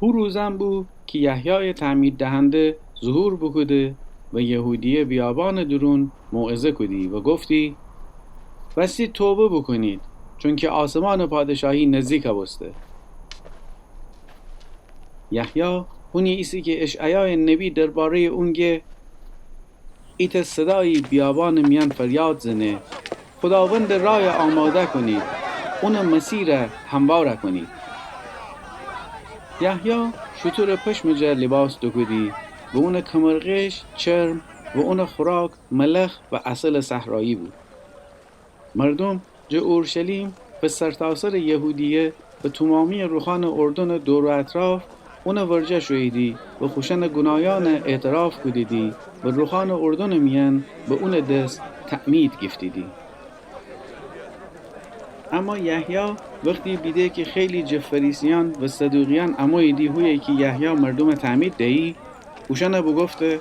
او روزم بود که یحیای تعمید دهنده ظهور بکده و یهودیه بیابان درون موعظه کدی و گفتی بسید توبه بکنید چون که آسمان پادشاهی نزدیک بسته. یحیی اونی ایسی که اشعیای نبی درباره اونگه ایت صدای بیابان میان فریاد زنه خداوند رای آماده کنید اون مسیر هموار کنید. یحیی شطور پشمجه لباس دکدی و اون کمرغش چرم و اون خوراک ملخ و عسل صحرایی بود. مردم جه اورشلیم و سرتاسر یهودیه و تمامی روخان اردن دور و اطراف اون ورجه شویدی و خوشن گنایان اعتراف کدیدی و روخان اردن میان به اون دست تعمید گفتیدی. اما یحیی وقتی بیده که خیلی جفریسیان و صدوقیان امایدی هویه که یحیی مردم تعمید دهی اوشانه بگفته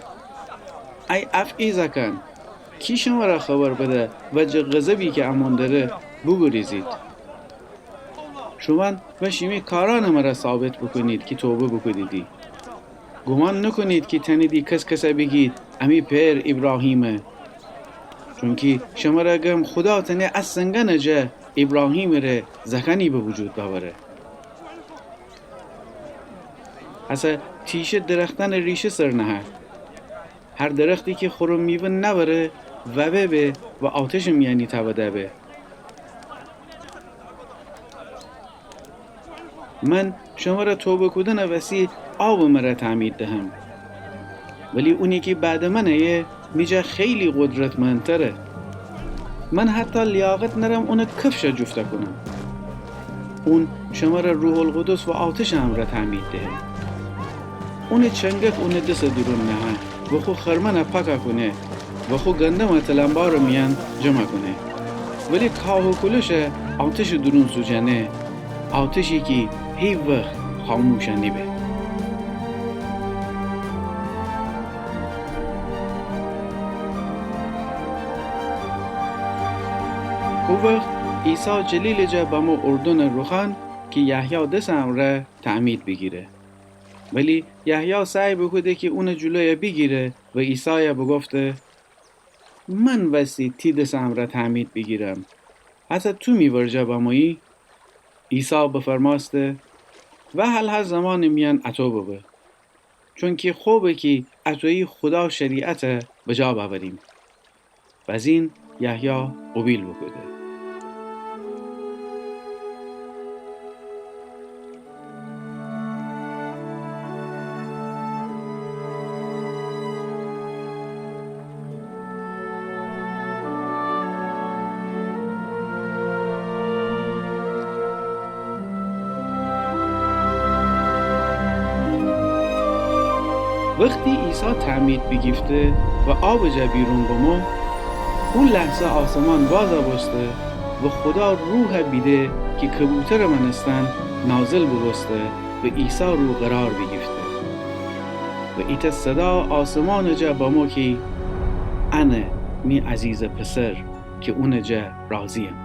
ای افعی زکن کی شما را خبر بده و جه غضبی که امان داره بگریزید. شما و شیمی کاران مرا ثابت بکنید که توبه بکنیدی. گمان نکنید که تنیدی کس بگید امی پیر ابراهیمه چون که شما را گم خدا تنه از سنگن جه ابراهیم ره زخنی به وجود ببره. اصلا تیشه درختن ریشه سر نهه. هر درختی که خورم میوه نبره و به و آتش میانی تبده به. من شما را توبه کدن وسی آب مرا تعمید دهم ولی اونی که بعد منه میجه خیلی قدرتمندتره. من حتی لیاقت نرم اون کفش جفته کنم. اون شما را روح القدس و آتش هم را تعمید ده. اون چنگک اون دست درون نه و خو خرمن پاکا کنه و خو گندم تلمبار میان جمع کنه ولی کاه و کلش آتش درون سوجنه آتشی که هیچ وقت خاموش نمیشه. او وقت عیسی جلیل جا به ما اردن روخان که یحیی دستم را تعمید بگیره ولی یحیی سعی بکده که اون جلوی بگیره و عیسی بگفته من وسی تی دستم را تعمید بگیرم حتی تو میورجه با مایی. عیسی بفرماسته و حل هر زمان میان اتو ببه چون که خوبه که اتوی خدا شریعت بجا ببریم و از این یحیی قبیل بکده. وقتی عیسی تعمید بگیفته و آب جا بیرون بمو اون لحظه آسمان بازا بسته و خدا روح بیده که کبوتر منستن نازل ببسته و عیسی رو قرار بگیفته و ایت صدا آسمان جا بمو که انه می عزیز پسر که اون جا راضیم.